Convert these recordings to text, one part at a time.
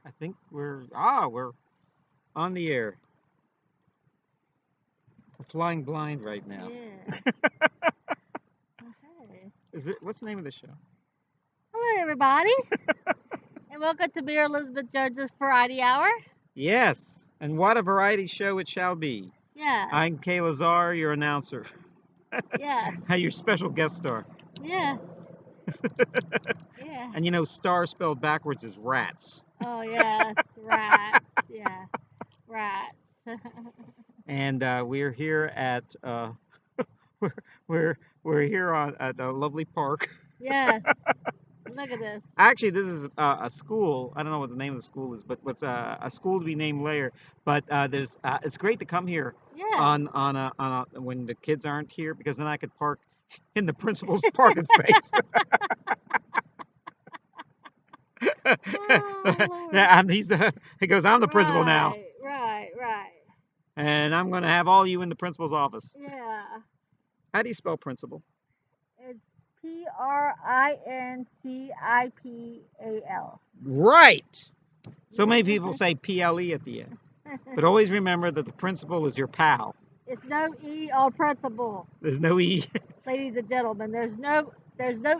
I think we're on the air. We're flying blind right now. Yeah. Okay. Is it? What's the name of the show? Hello, everybody, and welcome to Mayor Elizabeth Jones's Variety Hour. Yes, and what a variety show it shall be. Yes, I'm Kaye Lazar, your announcer, yes, your special guest star. yes, yeah. And you know, star spelled backwards is rats. Oh, yes, rats. Yeah, rats. And we're here at we're we're we're here on at a lovely park. Yes. Look at this. Actually, this is a school. I don't know what the name of the school is, but what's a school to be named later. But there's it's great to come here Yes. on when the kids aren't here because then I could park in the principal's parking space. Oh, Lord. Yeah, he goes, I'm the principal now, Right, right, right. and I'm going to have all you in the principal's office. Yeah. How do you spell principal? It's Principal. Right. So many Yeah. people say PLE at the end, but always remember that the principal is your pal. It's no E on principal, There's no E. ladies and gentlemen. There's no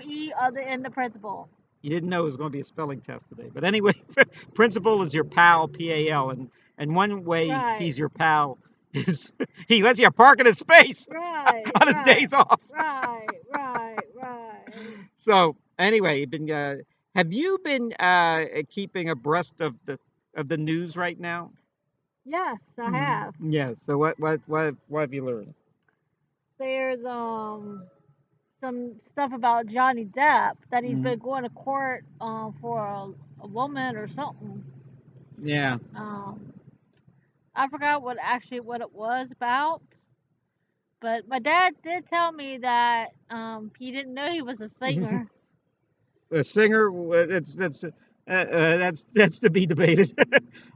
E on the end of principal. You didn't know it was going to be a spelling test today. But anyway, principal is your pal, PAL, and one way Right. he's your pal is he lets you park in his space Right. on his Right. days off. Right. Right. Right. So anyway, have you been keeping abreast of the news right now? Yes, I have. Yeah. So what have you learned? There's some stuff about Johnny Depp that he's Mm, been going to court for a woman or something. yeah. Um I forgot what it was about, but my dad did tell me that he didn't know he was a singer. A singer, that's to be debated.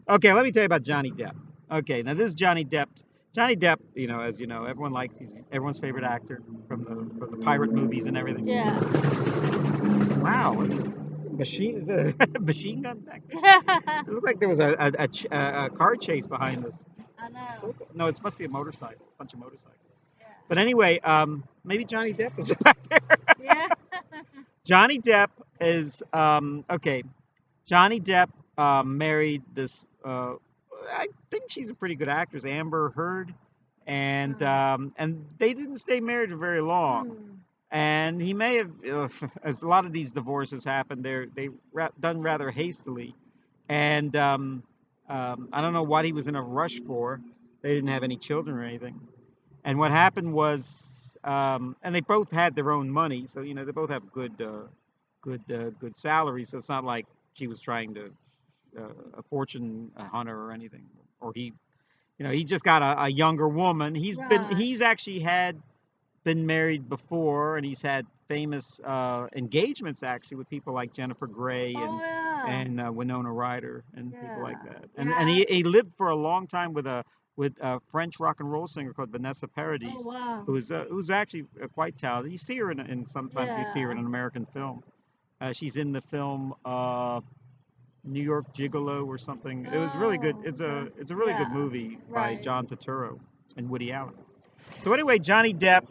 Okay, let me tell you about Johnny Depp. Okay, now this is Johnny Depp. Johnny Depp, you know, as you know, everyone likes. He's everyone's favorite actor from the pirate movies and everything. Yeah. Wow, what's machine is that a machine gun back there? It looked like there was a car chase behind us. I know. No, it must be a motorcycle, a bunch of motorcycles. Yeah. But anyway, maybe Johnny Depp is back there. Yeah. Johnny Depp is okay. Johnny Depp married this. I think she's a pretty good actress, Amber Heard, and they didn't stay married for very long. Mm. And he may have, as a lot of these divorces happen, done rather hastily. And I don't know what he was in a rush for. They didn't have any children or anything. And what happened was, and they both had their own money, so you know they both have good salaries. So it's not like she was trying to a fortune hunter or anything, or he just got a younger woman. Right. He's actually had been married before, and he's had famous engagements actually with people like Jennifer Grey Oh yeah. and Winona Ryder and people like Yeah. that. And Yeah. he lived for a long time with a French rock and roll singer called Vanessa Oh Paradis, wow. who's actually quite talented. You see her in sometimes you see her in Yeah. an American film. She's in the film New York Gigolo or something. It was really good. Oh, okay. It's a really good Yeah. movie by Right. John Turturro and Woody Allen. So anyway, Johnny Depp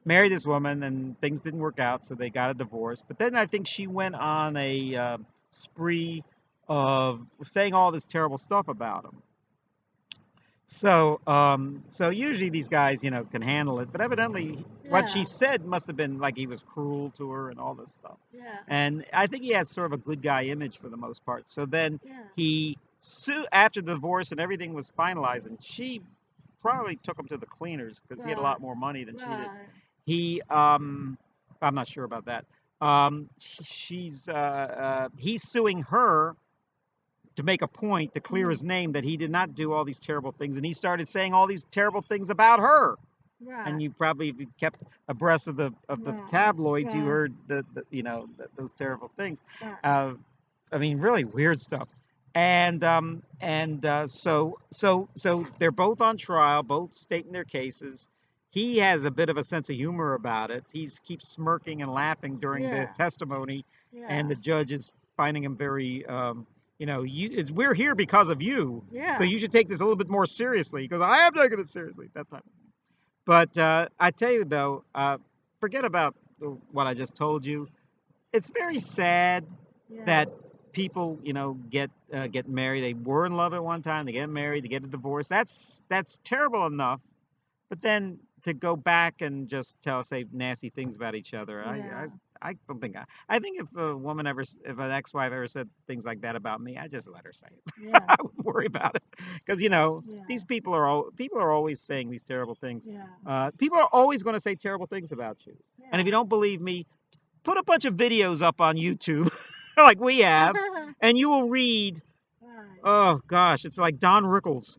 married this woman and things didn't work out, so they got a divorce. But then I think she went on a spree of saying all this terrible stuff about him. So usually these guys, you know, can handle it, but evidently what she Yeah. said must have been like he was cruel to her and all this stuff. Yeah. And I think he has sort of a good guy image for the most part. So then Yeah. he sued after the divorce and everything was finalized, and she probably took him to the cleaners because he had a Right. lot more money than she did. Right. He, I'm not sure about that. He's suing her to make a point to clear Mm. his name that he did not do all these terrible things, and he started saying all these terrible things about her. Right. And you probably, if you kept abreast of the Right. tabloids, you Right. heard those terrible things. Right. Uh, I mean, really weird stuff. So they're both on trial, both stating their cases. He has a bit of a sense of humor about it. He keeps smirking and laughing during the Yeah. testimony, and Yeah. the judge is finding him very, You know, we're here because of you, so Yeah. you should take this a little bit more seriously because I am taking it seriously. That time. But I tell you though, forget about what I just told you. It's very sad Yeah. that people, you know, get married. They were in love at one time. They get married. They get a divorce. That's terrible enough. But then to go back and just say nasty things about each other, Yeah. I don't think I think if a woman ever, if an ex-wife ever said things like that about me, I just let her say it. Yeah. I wouldn't worry about it because you know Yeah. these people are always saying these terrible things. Yeah. People are always going to say terrible things about you. And if you Yeah. don't believe me, put a bunch of videos up on YouTube, like we have, and you will read. Right. Oh gosh, it's like Don Rickles.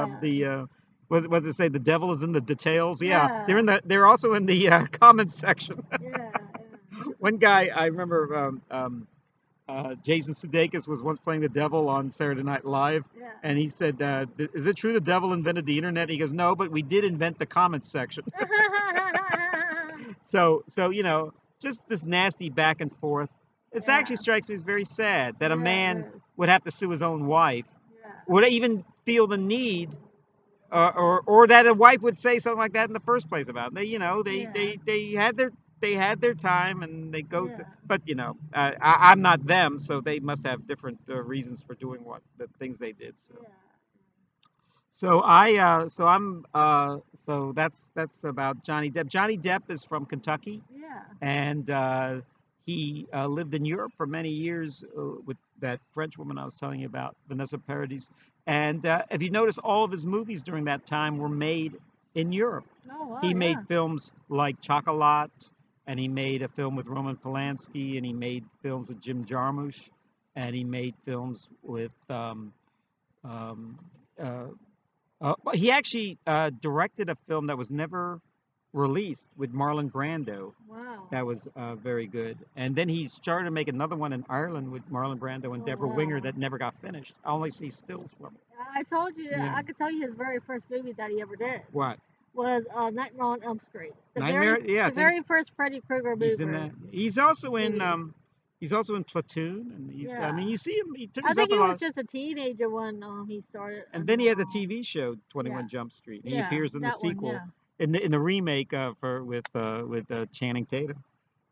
Yeah. What did it say? The devil is in the details. Yeah, Yeah. they're also in the comments section. Yeah. One guy I remember, Jason Sudeikis was once playing the devil on Saturday Night Live, Yeah. and he said, "Is it true the devil invented the internet?" He goes, "No, but we did invent the comments section." So you know, just this nasty back and forth. It Yeah. actually strikes me as very sad that a Yeah, it man is. would have to sue his own wife, Yeah. would even feel the need, or that a wife would say something like that in the first place about it. They, you know, Yeah. they had their time and they go, Yeah. but you know, I'm not them, so they must have different reasons for doing what the things they did. So. Yeah. So that's about Johnny Depp. Johnny Depp is from Kentucky, Yeah. and he lived in Europe for many years with that French woman I was telling you about, Vanessa Paradis. And if you notice, all of his movies during that time were made in Europe. Oh wow, He made yeah. films like Chocolat, and he made a film with Roman Polanski, and he made films with Jim Jarmusch, and he made films with um, uh, well, he actually directed a film that was never released with Marlon Brando. Wow. That was very good. And then he started to make another one in Ireland with Marlon Brando and Oh Deborah Winger wow. that never got finished. I only see stills from it. I told you, Yeah. I could tell you his very first movie that he ever did What? was Nightmare on Elm Street. Nightmare? Yeah, I The think very first Freddy Krueger he's in movie. that. He's also in Movie. Platoon, and I Yeah. mean, you see him. He took I think himself a he was lot. just a teenager when he started. And And then he had the TV show yeah, 21 Jump Street. And he yeah, appears in the that one, sequel, yeah. in the remake for with Channing Tatum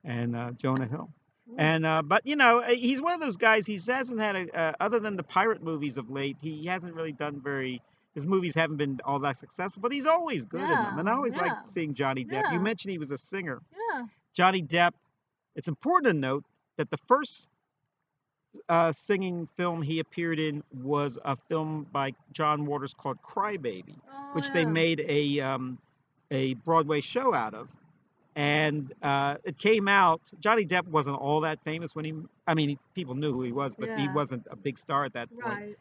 and Jonah Hill. Mm. And but you know, he's one of those guys. He hasn't had other than the pirate movies of late. He hasn't really done very. His movies haven't been all that successful, but he's always good in them. Yeah, And I always like yeah, seeing Johnny Depp. You yeah, mentioned he was a singer. yeah. Johnny Depp. It's important to note that the first singing film he appeared in was a film by John Waters called Crybaby, Oh which they yeah, made a Broadway show out of. And it came out. Johnny Depp wasn't all that famous when he. I mean, people knew who he was, but he yeah. wasn't a big star at that point. Right.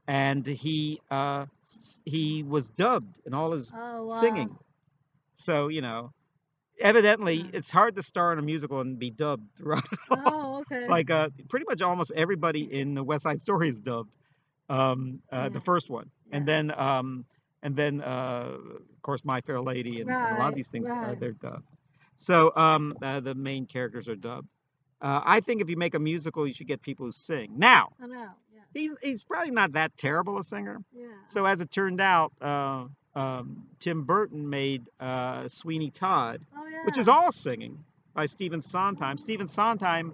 And he was dubbed in all his Oh wow. singing. So you know, evidently, Yeah. it's hard to star in a musical and be dubbed throughout it all. Oh okay. Like pretty much almost everybody in the West Side Story is dubbed. Yeah. The first one, Yeah. and then of course My Fair Lady and a lot of Right. these things Right. they're dubbed. So the main characters are dubbed. I think if you make a musical, you should get people who sing. Now I know. Yes. he's probably not that terrible a singer. Yeah. So as it turned out, Tim Burton made Sweeney Todd, Oh which is yeah. all singing by Stephen Sondheim. Stephen Sondheim,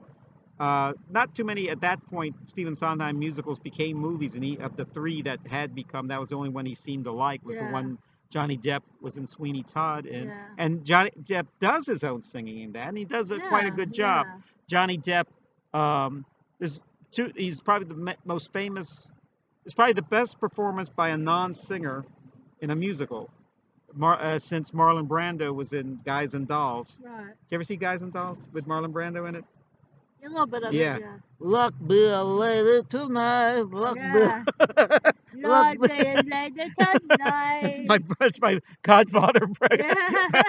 not too many at that point. Stephen Sondheim musicals became movies, and he of the three that had become, that was the only one he seemed to like was the Yeah. one Johnny Depp was in Sweeney Todd in, Yeah. and Johnny Depp does his own singing in that, and he does quite a Yeah. good job. Yeah. Johnny Depp, there's two. He's probably the most famous. It's probably the best performance by a non-singer in a musical since Marlon Brando was in Guys and Dolls. Did Right. you ever see Guys and Dolls with Marlon Brando in it? A little bit of it. Yeah. Yeah. Luck be a lady tonight. Luck be. Yeah. Luck Lord be. be later That's tonight. my Godfather Yeah.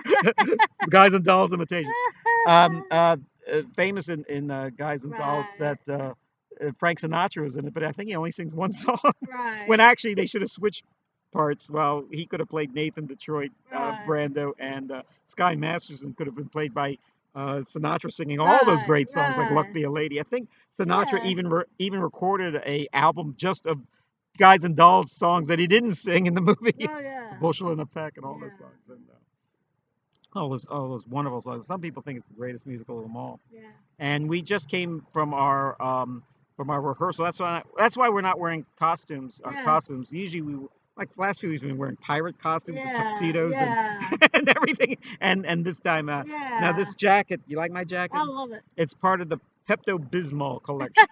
Guys and Dolls imitation. Um, uh, Famous in Guys and Dolls Right. that Frank Sinatra was in it, but I think he only sings one song. When Right. actually they should have switched parts. Well, he could have played Nathan Detroit, Right. Brando, and Sky Masterson could have been played by Sinatra singing all those Right, great songs like "Luck right. Be a Lady." I think Sinatra Yeah. even recorded a album just of Guys and Dolls songs that he didn't sing in the movie, Oh yeah. "Bushel and a Peck" and all those Yeah. songs, and all those wonderful songs. Some people think it's the greatest musical of them all. Yeah. And we just came from our rehearsal. That's why we're not wearing costumes. Our Yes. costumes usually we like last few weeks we've been wearing pirate costumes with Yeah. tuxedos and Yeah. and everything. And this time, now Yeah. this jacket, you like my jacket? I love it. It's part of the Pepto Bismol collection.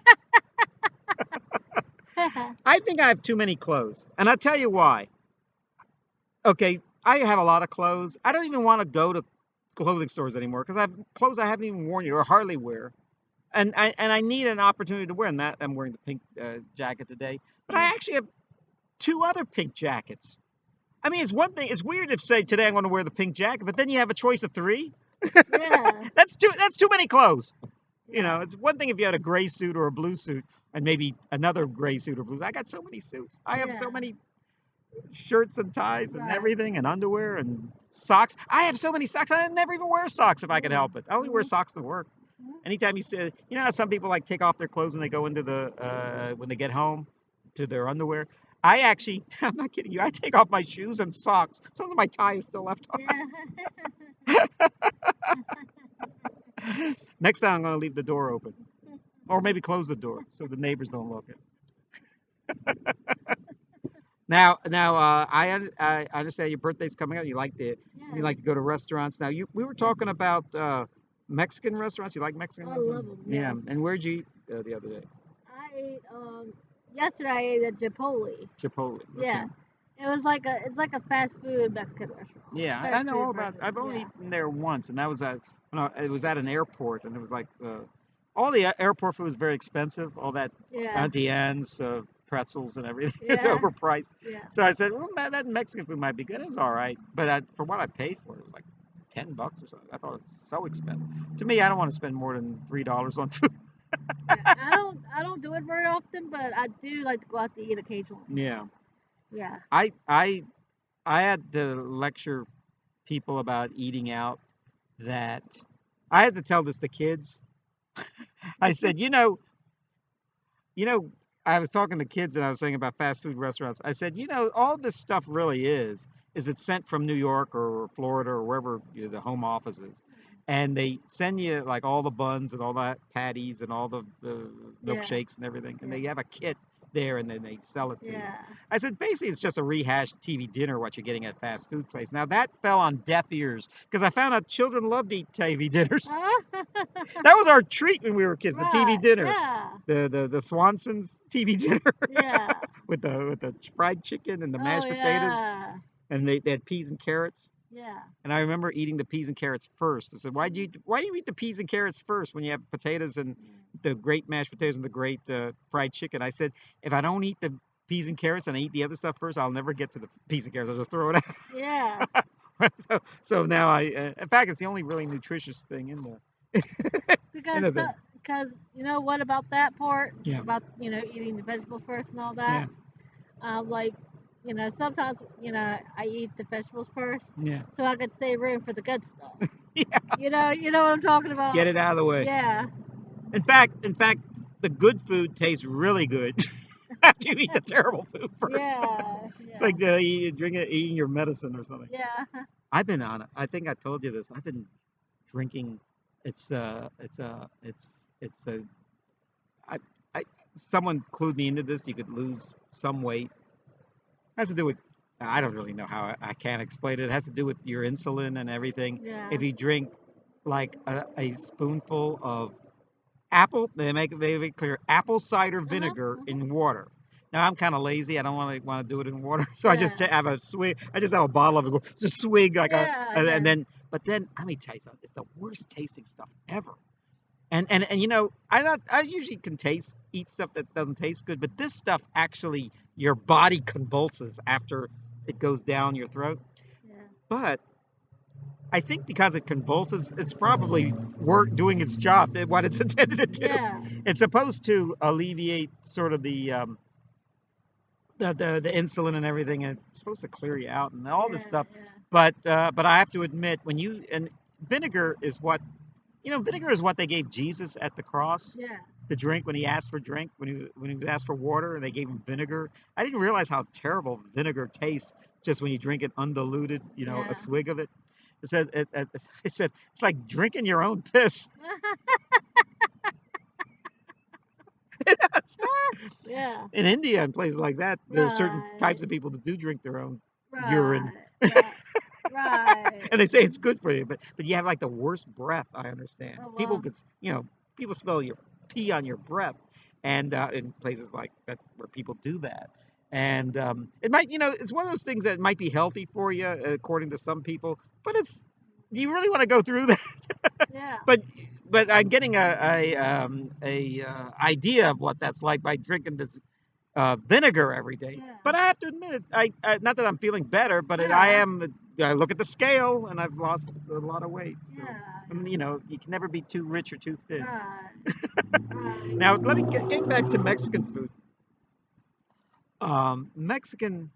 I think I have too many clothes, and I'll tell you why. Okay, I have a lot of clothes. I don't even want to go to clothing stores anymore because I have clothes I haven't even worn yet or hardly wear. And I need an opportunity to wear them. That I'm wearing the pink jacket today, but I Yeah. actually have two other pink jackets. I mean, it's one thing. It's weird if say today I'm going to wear the pink jacket, but then you have a choice of three. Yeah. That's too many clothes. Yeah. It's one thing if you had a gray suit or a blue suit, and maybe another gray suit or blue. I got so many suits. I have so Yeah. many shirts and ties and Right. everything and underwear and socks. I have so many socks. I never even wear socks if I can help it. I only wear Mm-hmm. socks to work. Anytime you say, how some people like take off their clothes when they go into the when they get home to their underwear. I actually, I'm not kidding you. I take off my shoes and socks. Some of my tie is still left Yeah. on. Next time I'm going to leave the door open, or maybe close the door so the neighbors don't look in. Now, I understand your birthday's coming up. You Yeah. like to go to restaurants. Now, we were talking about Mexican restaurants. You like Mexican I restaurants? love them. Yeah. Yes. And where'd you eat the other day? I ate yesterday I ate at Chipotle. Chipotle. Okay. Yeah. It's like a fast food Mexican restaurant. Yeah, I Fast know all food about. breakfast. I've only Yeah. eaten there once, and that was at it was at an airport, and it was like all the airport food is very expensive. All that Yeah. Auntie Anne's pretzels and everything it's Yeah. overpriced. Yeah. So I said, well, man, that Mexican food might be good. It was all right, but for what I paid for it, it was like $10 or something. I thought it was so expensive. To me, I don't want to spend more than $3 on food. Yeah. I don't do it very often, but I do like to go out to eat occasionally. Yeah, Yeah. I I I had to lecture people about eating out. That I had to tell this to kids. I said, you know, I was talking to kids and I was saying about fast food restaurants. I said, all this stuff really is it's sent from New York or Florida or wherever the home office is. And they send you like all the buns and all that patties and all the Yeah. milkshakes and everything. And Yeah. they have a kit there and then they sell it to you. Yeah. I said, basically, it's just a rehashed TV dinner, what you're getting at fast food place. Now, that fell on deaf ears because I found out children love to eat TV dinners. That was our treat when we were kids, the TV Right. dinner Yeah. the Swanson's TV dinner Yeah. with the fried chicken and the Oh mashed potatoes, yeah. and they had peas and carrots. Yeah. And I remember eating the peas and carrots first. I said, why do you eat the peas and carrots first when you have potatoes and the great mashed potatoes and the great fried chicken? I said, if I don't eat the peas and carrots and I eat the other stuff first, I'll never get to the peas and carrots. I'll just throw it Yeah. out. So now in fact, it's the only really nutritious thing in Because the so, thing. because you know what about that part Yeah, about eating the vegetables first and all that. yeah, Like sometimes I eat the vegetables first yeah, so I could save room for the good stuff. yeah. You know what I'm talking Get about? it out of the way. Yeah. In fact, the good food tastes really good after you eat the terrible food first. Yeah. It's Yeah. like eating your medicine or something. Yeah. I've been on it. I think I told you this. I've been drinking. It's I, I, someone clued me into this. You could lose some weight. It has to do with, I don't really know how I can't explain it. It has to do with your insulin and everything. Yeah. If you drink like a spoonful of apple, they make it very clear, apple cider Uh huh. vinegar Uh huh. in water. Now I'm kind of lazy. I don't want to do it in water, so I just Yeah. have a swig. I just have a bottle of it, just swig like Yeah. and Yeah. then let me tell you something. It's the worst tasting stuff ever. And I usually can eat stuff that doesn't taste good, but this stuff actually your body convulses after it goes down your throat. Yeah. But I think because it convulses, it's probably doing its job, what it's intended to do. Yeah. It's supposed to alleviate sort of the insulin and everything, and it's supposed to clear you out and all this Yeah. stuff. Yeah. But I have to admit, when you and vinegar is what vinegar is what they gave Jesus at the cross Yeah. to drink when he asked for drink, when he was asked for water, and they gave him vinegar. I didn't realize how terrible vinegar tastes just when you drink it undiluted, a Yeah. swig of it. It said it's like drinking your own piss. Yeah. In India and places like that, there are certain Right. types of people that do drink their own urine, Right. Right. Right. and they say it's good for you. But you have like the worst breath. I understand. Oh People well. could, people smell your pee on your breath, and in places like that where people do that. And it might, it's one of those things that might be healthy for you, according to some people. But do you really want to go through that? Yeah. But I'm getting a idea of what that's like by drinking this vinegar every day. Yeah. But I have to admit, not that I'm feeling better, but I Yeah. am. I look at the scale, and I've lost a lot of weight. So, Yeah. you can never be too rich or too thin. Right. Right. Now, let me get back to Mexican food. Mexican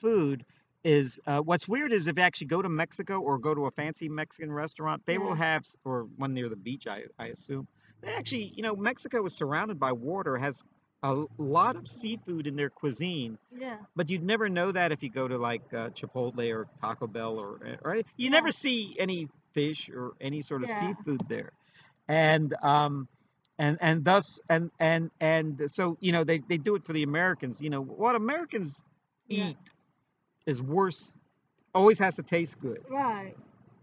food is what's weird is if you actually go to Mexico or go to a fancy Mexican restaurant, they will Yeah. have, or one near the beach, I assume. They actually, Mexico is surrounded by water, has a lot of seafood in their cuisine, Yeah. but you'd never know that if you go to like Chipotle or Taco Bell or you Yeah. never see any fish or any sort of Yeah. seafood there. And thus and so they do it for the Americans. What Americans Yeah. eat is worse, always has to taste good, Right.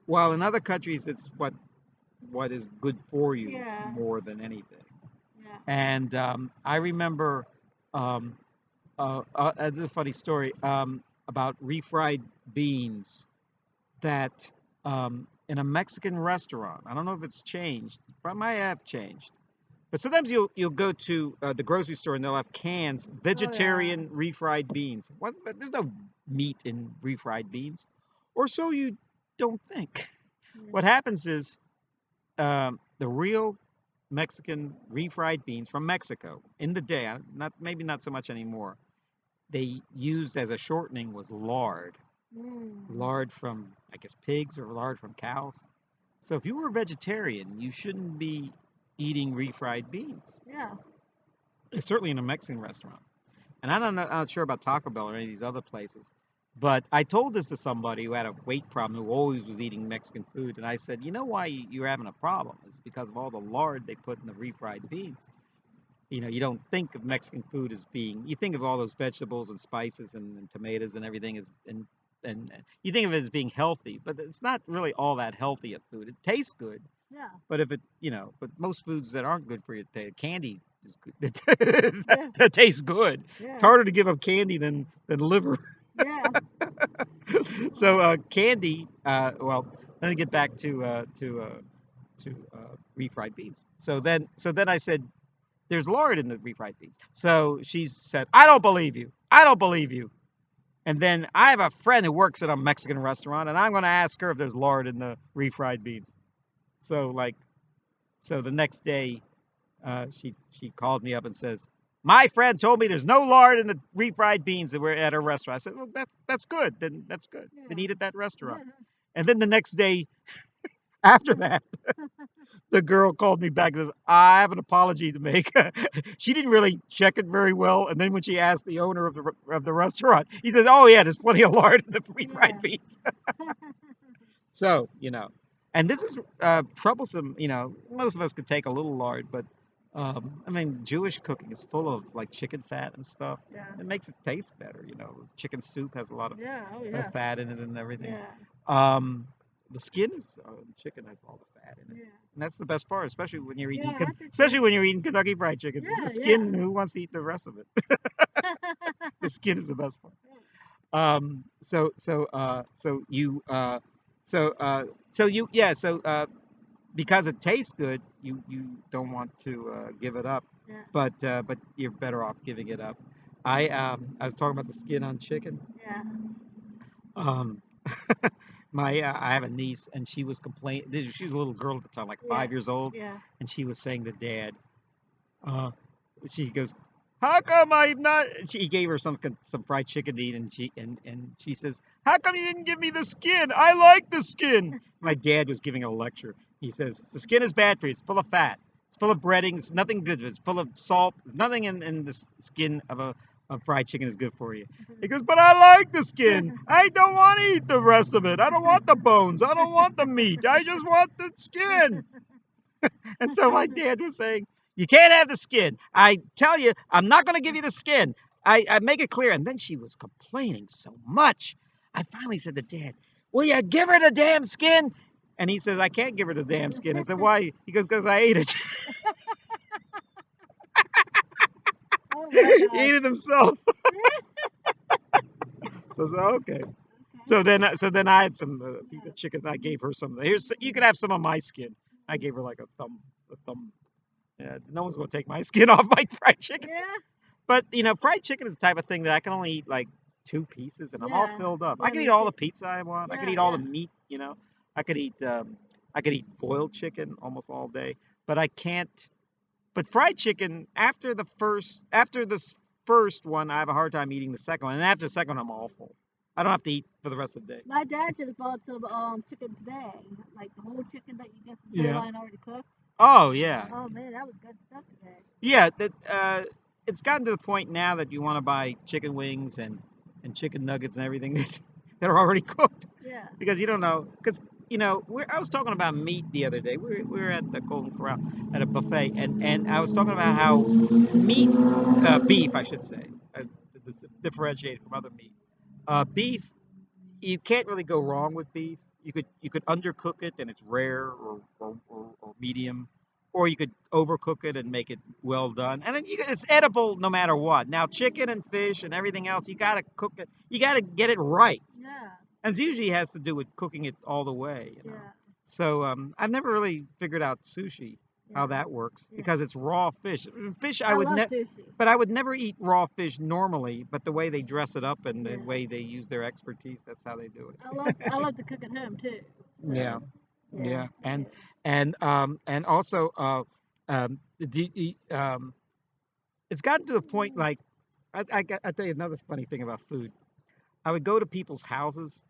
while in other countries it's what is good for you Yeah. more than anything. Yeah. And I remember um, this is a funny story about refried beans that in a Mexican restaurant. I don't know if it's changed, but it might have changed. But sometimes you'll go to the grocery store and they'll have cans Oh yeah. vegetarian refried beans. What? There's no meat in refried beans, or so you don't think. Yeah. What happens is the real Mexican refried beans from Mexico in the day, not maybe not so much anymore. They used as a shortening was lard, Mm. lard from I guess pigs or lard from cows. So if you were a vegetarian, you shouldn't be eating refried beans. Yeah. It's certainly in a Mexican restaurant. And I'm not sure about Taco Bell or any of these other places. But I told this to somebody who had a weight problem, who always was eating Mexican food. And I said, you know why you're having a problem? It's because of all the lard they put in the refried beans. You don't think of Mexican food as being, you think of all those vegetables and spices and tomatoes and everything as, and you think of it as being healthy, but it's not really all that healthy a food. It tastes good, Yeah. but but most foods that aren't good for you, candy is good. Yeah. That tastes good. It's Yeah. harder to give up candy than liver. Yeah. So candy. Well, let me get back to refried beans. So then I said, "There's lard in the refried beans." So she said, "I don't believe you. I don't believe you." And then I have a friend who works at a Mexican restaurant, and I'm going to ask her if there's lard in the refried beans. So so the next day, she called me up and says, "My friend told me there's no lard in the refried beans that were at her restaurant." I said, "Well, that's good. Then that's good. Then Yeah. eat at that restaurant." Yeah. And then the next day after that, the girl called me back and says, "I have an apology to make." She didn't really check it very well, and then when she asked the owner of the restaurant, he says, "Oh yeah, there's plenty of lard in the refried Yeah. beans." So, and this is troublesome. Most of us could take a little lard, but I mean, Jewish cooking is full of like chicken fat and stuff. Yeah. It makes it taste better. Chicken soup has a lot of Yeah. Oh yeah. fat in it and everything. Yeah. Um, the skin is chicken has all the fat in it, Yeah. and that's the best part, especially when you're eating Yeah. I think so. especially when you're eating Kentucky Fried Chicken. The Yeah. skin, Yeah. who wants to eat the rest of it? The skin is the best part. So you so you yeah because it tastes good, you don't want to give it up, Yeah. but you're better off giving it up. I was talking about the skin on chicken. Yeah. Um, my I have a niece and she was complaining. She was a little girl at the time, like Yeah. 5 years old, Yeah. and she was saying to Dad, uh, she goes, how come I'm not? She gave her some fried chicken to eat, and she says, how come you didn't give me the skin? I like the skin. My dad was giving a lecture. He says the skin is bad for you. It's full of fat. It's full of breadings. Nothing good. It's full of salt. There's nothing in the skin of a fried chicken is good for you. He goes, but I like the skin. I don't want to eat the rest of it. I don't want the bones. I don't want the meat. I just want the skin. And so my dad was saying, you can't have the skin. I tell you, I'm not going to give you the skin. I make it clear. And then she was complaining so much. I finally said to Dad, will you give her the damn skin? And he says, I can't give her the damn skin. I said, why? He goes, because I ate it. Oh my He gosh. ate it himself. So I said, okay. Okay. So then I had some piece Yeah. of chicken. I gave her some. Here's, you can have some of my skin. I gave her like a thumb. A thumb. Yeah, no one's gonna take my skin off my fried chicken. Yeah. But fried chicken is the type of thing that I can only eat like 2 pieces, and I'm all Yeah. filled up. I Yeah, could eat me all too. the pizza I want. I could Yeah, eat all the yeah. meat. I could eat boiled chicken almost all day. But I can't. But fried chicken after this first one, I have a hard time eating the second one, and after the second one, I'm awful. I don't have to eat for the rest of the day. My dad just bought some chicken today, like the whole chicken that you get from Yeah. Line already cooked. Oh yeah. Oh man, that was good stuff today. Yeah. It's gotten to the point now that you want to buy chicken wings and chicken nuggets and everything that are already cooked. Yeah. Because you don't know, because I was talking about meat the other day. We were at the Golden Corral at a buffet, and I was talking about how meat, beef, I should say, differentiated from other meat. Beef, you can't really go wrong with beef. You could undercook it and it's rare or medium, or you could overcook it and make it well done, and then it's edible no matter what. Now, chicken and fish and everything else, you gotta cook it. You gotta get it right. Yeah. And it usually has to do with cooking it all the way. Yeah. So I've never really figured out sushi, how Yeah. that works, Yeah. because it's raw fish. Fish I I would love never, sushi. but I would never eat raw fish normally. But the way they dress it up and the Yeah. way they use their expertise, that's how they do I love to cook at home too. it. Yeah, So yeah, I do. and also it's gotten to the point like I tell you another funny thing about food. I would go to people's houses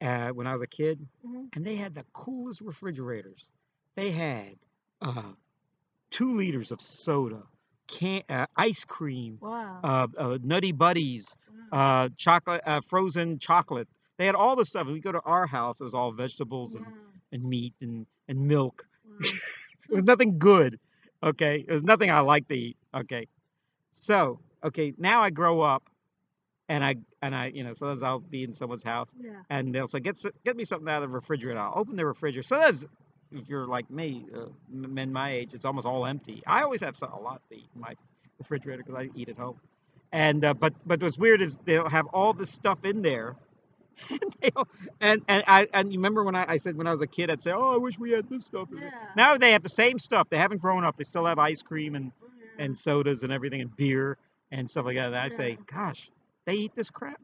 when I was a kid, Hmm. and they had the coolest refrigerators. They had uh, 2 liters of soda, ice cream, Wow. Nutty Buddies, Wow. chocolate, frozen chocolate. They had all this stuff. And we go to our house, it was all vegetables Wow. and meat and milk. Wow. It was nothing good. Okay, it was nothing I liked to eat. Okay, so okay, now I grow up and sometimes I'll be in someone's house Yeah. and they'll say, get me something out of the refrigerator. I'll open the refrigerator. Sometimes, if you're like me, men my age, it's almost all empty. I always have a lot to eat in my refrigerator because I eat at home. And but what's weird is they'll have all this stuff in there. And you remember when I said when I was a kid, I'd say, oh, I wish we had this stuff in there. Yeah. Now they have the same stuff. They haven't grown up. They still have ice cream Oh and yeah. sodas and everything and beer and stuff like that. And I Yeah. say, gosh, they eat this crap.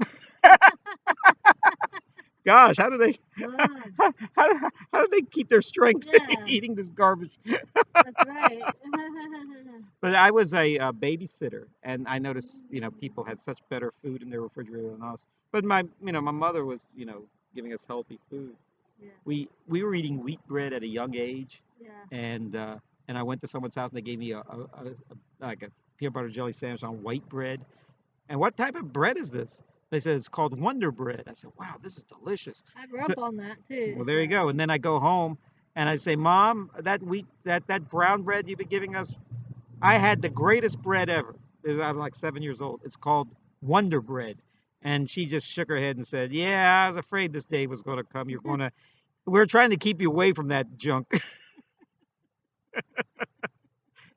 Gosh, how do they Wow. how do they keep their strength Yeah. eating this garbage? That's right. But I was a babysitter, and I noticed people had such better food in their refrigerator than us. But my mother was giving us healthy food. Yeah. We were eating wheat bread at a young age, Yeah. and I went to someone's house and they gave me like a peanut butter jelly sandwich on white bread. And what type of bread is this? They said it's called Wonder Bread. I said, wow, this is delicious. I grew So, up on that too. well, there you So go. And then I go home and I say, Mom, that brown bread you've been giving us, I had the greatest bread ever. I'm like 7 years old. It's called Wonder Bread. And she just shook her head and said, yeah, I was afraid this day was going to come. We're trying to keep you away from that junk.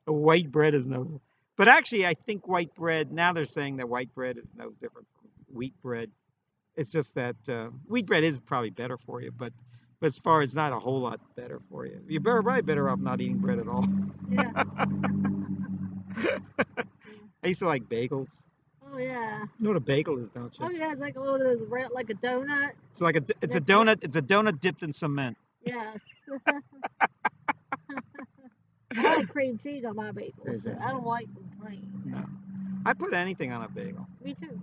White bread is no. But actually, I think white bread, now they're saying that white bread is no different from wheat bread. It's just that wheat bread is probably better for you, but as far as not a whole lot better for you. You're probably better off not eating bread at all. yeah. I used to like bagels. Oh yeah. You know what a bagel is, don't Oh you? yeah. It's like a little like a donut. It's a That's donut. It's a donut dipped in cement. yes. I like cream cheese on my bagels. There's that. I don't like them plain. No. I put anything on a bagel, Me too.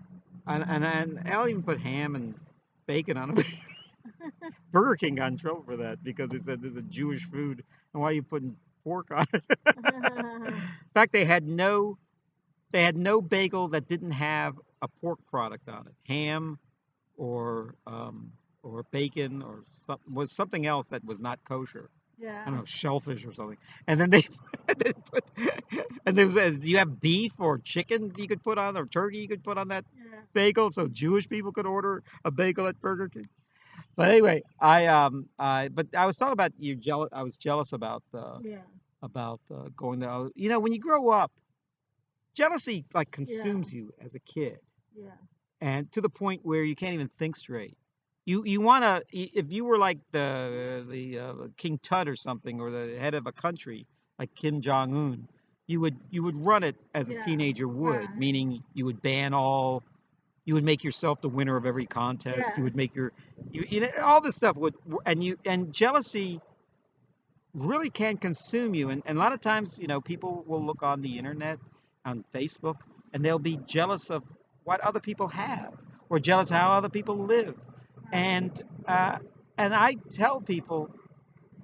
and I'll even put ham and bacon on a bagel. Burger King got in trouble for that because they said this is a Jewish food, and why are you putting pork on it? In fact, they had no bagel that didn't have a pork product on it, ham or bacon or was something else that was not kosher. I Yeah. don't know, shellfish or something. And then they, they put, and there was, do you have beef or chicken you could put on or turkey you could put on that Yeah. bagel so Jewish people could order a bagel at Burger King? But anyway, but I was talking about you jealous. I was jealous Yeah. about going to, when you grow up, jealousy like Yeah. consumes you as a kid, Yeah. and to the point where you can't even think straight. You want to, if you were like the King Tut or something, or the head of a country like Kim Jong Un, you would run it as a Yeah. teenager would, Right. meaning you would make yourself the winner of every contest. You Yes. would make all this stuff would, and jealousy really can consume you. And a lot of times, people will look on the internet, on Facebook, and they'll be jealous of what other people have, or jealous how other people live. Right. And uh, and I tell people,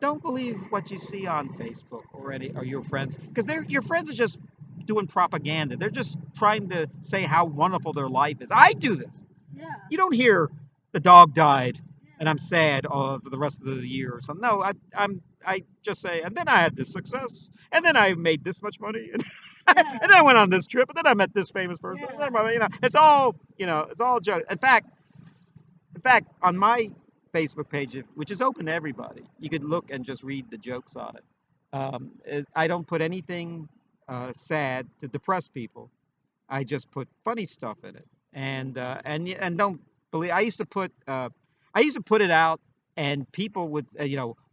don't believe what you see on Facebook or your friends, because your friends are just doing propaganda. They're just trying to say how wonderful their life is. I do this. Yeah. You don't hear the dog died and I'm Yeah. sad for the rest of the year or something. No, I just say, and then I had this success, and then I made this much money, and, and then Yeah. I went on this trip, and then I met this famous person. And Yeah. then, it's all joke. In fact, on my Facebook page, which is open to everybody, you could look and just read the jokes on it. I don't put anything sad to depress people. I just put funny stuff in it, and don't believe. I used to put it out, and people would,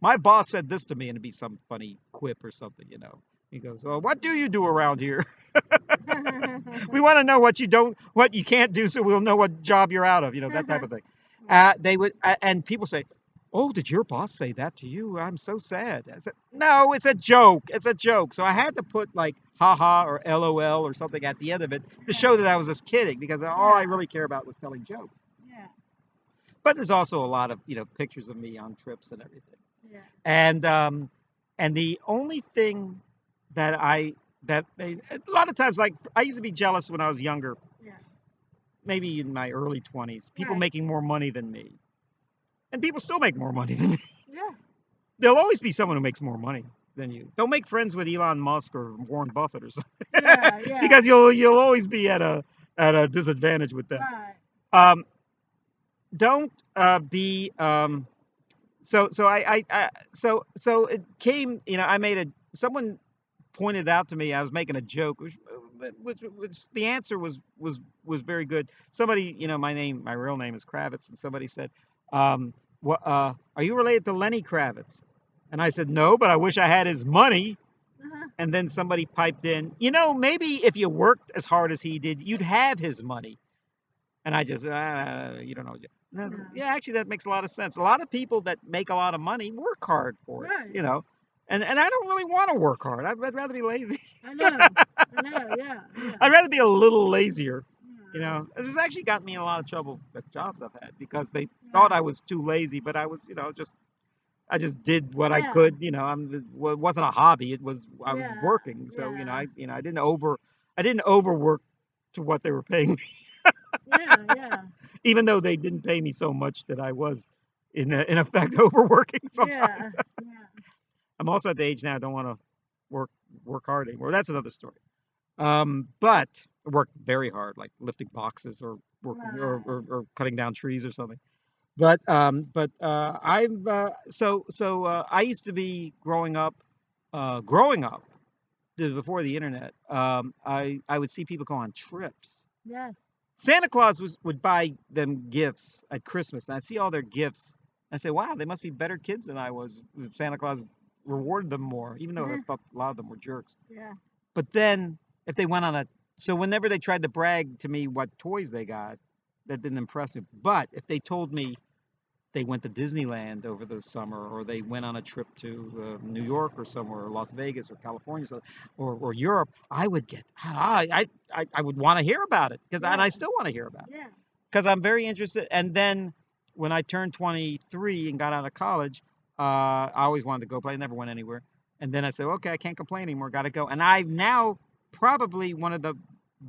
my boss said this to me, and it'd be some funny quip or something. He goes, "Well, what do you do around here? We want to know what you can't do, so we'll know what job you're out of." That type of thing. Right. And people say, "Oh, did your boss say that to you? I'm so sad." I said, "No, it's a joke. It's a joke." So I had to put like haha or LOL or something at the end of it to Yeah. show that I was just kidding, because all I Yeah. really care about was telling jokes. Yeah. But there's also a lot of, pictures of me on trips and everything. Yeah. And the only thing a lot of times, like, I used to be jealous when I was younger, Yeah. maybe in my early 20s, people Right. making more money than me. And people still make more money than me. Yeah. There'll always be someone who makes more money than you. Don't make friends with Elon Musk or Warren Buffett or something, Yeah. Yeah. because you'll always be at a disadvantage with them. Right. Um, don't be so it came. I made someone pointed out to me I was making a joke, which the answer was very good. Somebody, my real name is Kravitz, and somebody said, "Are you related to Lenny Kravitz?" And I said, "No, but I wish I had his money." Uh-huh. And then somebody piped in, maybe if you worked as hard as he did, you'd have his money. And I just, you don't know. No, No. yeah, actually, that makes a lot of sense. A lot of people that make a lot of money work hard for it, Right. and I don't really want to work hard. I'd rather be lazy. I know. I know. Yeah. Yeah. I'd rather be a little lazier. Yeah. It's actually got me in a lot of trouble with jobs I've had, because they thought Yeah. I was too lazy, but I was, I just did what I Yeah. could. It wasn't a hobby. I was Yeah. working. So, Yeah. I didn't overwork to what they were paying, Yeah. Yeah. even though they didn't pay me so much that I was in effect overworking Yeah. sometimes. Yeah. I'm also at the age now I don't want to work work hard anymore. That's another story. But I work very hard, like lifting boxes or working Right. or cutting down trees or something. I've I used to be growing up before the internet. I would see people go on trips. Yes. Santa Claus would buy them gifts at Christmas, and I'd see all their gifts. I say, wow, they must be better kids than I was. Santa Claus rewarded them more, even though I thought a lot of them were jerks. Yeah. But then, if they went on so whenever they tried to brag to me what toys they got, that didn't impress me. But if they told me they went to Disneyland over the summer, or they went on a trip to New York or somewhere, or Las Vegas or California, so, or Europe, I would get, I would want to hear about it because, and Yeah. I still want to hear about it Yeah. because I'm very interested. And then when I turned 23 and got out of college, I always wanted to go, but I never went anywhere. And then I said, okay, I can't complain anymore, got to go. And I'm now probably one of the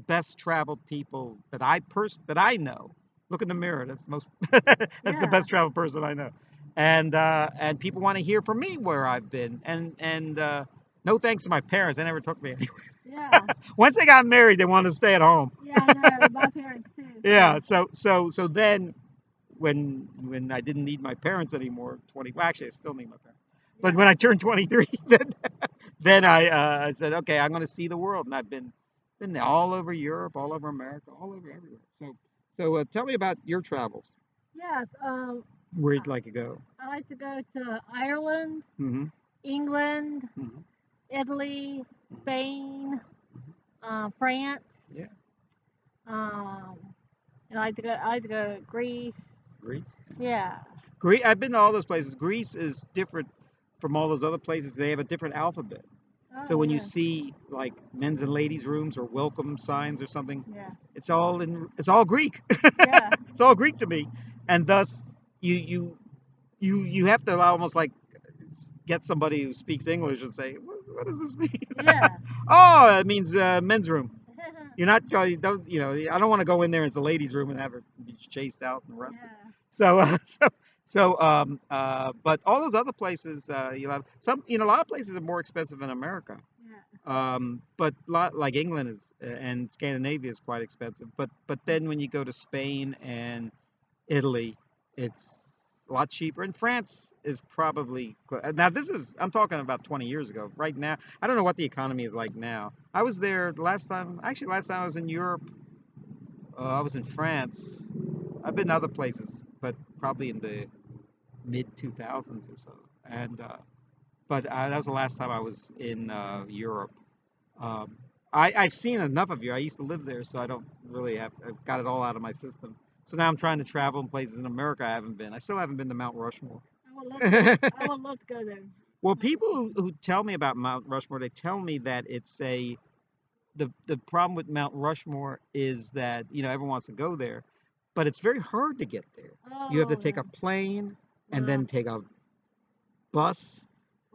best traveled people that I know. Look in the mirror. That's the most. That's the Yeah. best traveled person I know. And people want to hear from me where I've been. And no thanks to my parents, they never took me anywhere. Yeah. Once they got married, they wanted to stay at home. Yeah, I know. My parents too. Yeah. So then when I didn't need my parents anymore, 20. Well, actually, I still need my parents. But when Yeah. I turned 23, then I said, okay, I'm going to see the world, and I've been all over Europe, all over America, all over everywhere. So tell me about your travels. Yes. Where you'd like to go? I like to go to Ireland, Mm-hmm. England, Mm-hmm. Italy, Mm-hmm. Spain, France. Yeah, Um, and I like to go to Greece. Greece. Yeah. Greece. I've been to all those places. Greece is different from all those other places. They have a different alphabet. So Oh when you yeah. see like men's and ladies' rooms or welcome signs or something, Yeah. it's all Greek. Yeah. It's all Greek to me, and thus you you you have to almost like get somebody who speaks English and say, what does this mean? Yeah. Oh, it means men's room. You're not you don't I don't want to go in there as a ladies' room and have her be chased out and arrested. Yeah. So but all those other places you'll have some a lot of places are more expensive in America. Yeah. But lot like England is and Scandinavia is quite expensive. But then when you go to Spain and Italy, it's a lot cheaper. And France is probably now this is I'm talking about 20 years ago. Right now, I don't know what the economy is like now. I was there last time. Actually, last time I was in Europe, I was in France. I've been to other places, but probably in the mid 2000s or so. And but that was the last time I was in Europe. Um, I've seen enough of you. I used to live there, so I don't really have. I've got it all out of my system. So now I'm trying to travel in places in America I haven't been. I still haven't been to Mount Rushmore. I would love to. I would love to go there. Well, people who tell me about Mount Rushmore, they tell me that it's the problem with Mount Rushmore is that everyone wants to go there, but it's very hard to get there. You have to Oh take yeah. a plane and Wow. then take a bus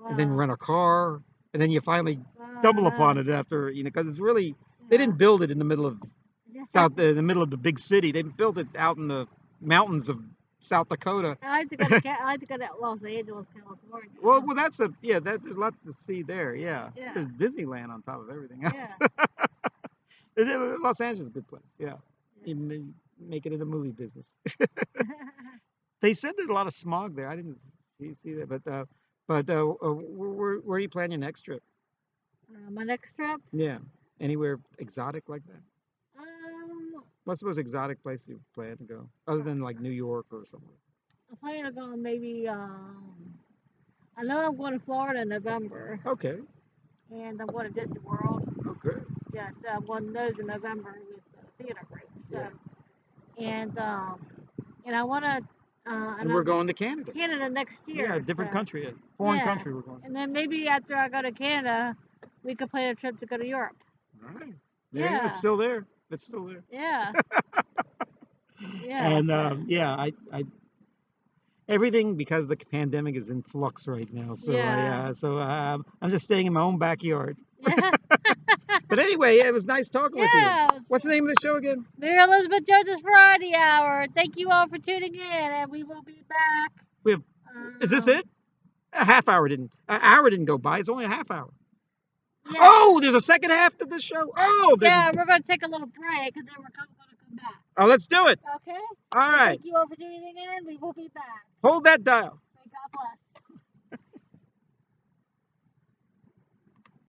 and then Wow. rent a car and then you finally stumble upon Wow. it after because it's really they Yeah. didn't build it in the middle of Yeah. south in the middle of the big city. They built it out in the mountains of South Dakota. I like to go to I like to go to Los Angeles, California. Well, that's there's a lot to see there. Yeah, Yeah. there's Disneyland on top of everything Yeah. else. Los Angeles is a good place. Yeah, Yeah. you make it in the movie business. They said there's a lot of smog there. I didn't see that, but where do you plan your next trip? My next trip. Yeah, anywhere exotic like that? Um, What's the most exotic place you plan to go, other than like New York or somewhere? I'm planning on going maybe. I know I'm going to Florida in November, Okay. and I'm going to Disney World. Oh, good. Yeah, so I'm going to those in November with the theater group. So Yeah. and I want to And we're going to Canada. Canada next Yeah, a year. So different country, a foreign yeah, country we're going to. and then maybe after I go to Canada, we could plan a trip to go to Europe. All right. There you go. It's Yeah, still there. It's still there. yeah, yeah. And So yeah, I everything because the pandemic is in flux right now. So yeah, I'm just staying in my own backyard. yeah, But anyway, yeah, it was nice talking with you. yeah. What's the name of the show again? Mary Elizabeth Jones' Variety Hour. Thank you all for tuning in, and we will be back. We have, is this it? An hour didn't go by. It's only a half hour. Yeah, Oh, there's a second half to this show. Oh, yeah. then We're going to take a little break, and then we're going to come back. let's do it. Okay. All So right. thank you all for tuning in. We will be back. Hold that dial. May God bless.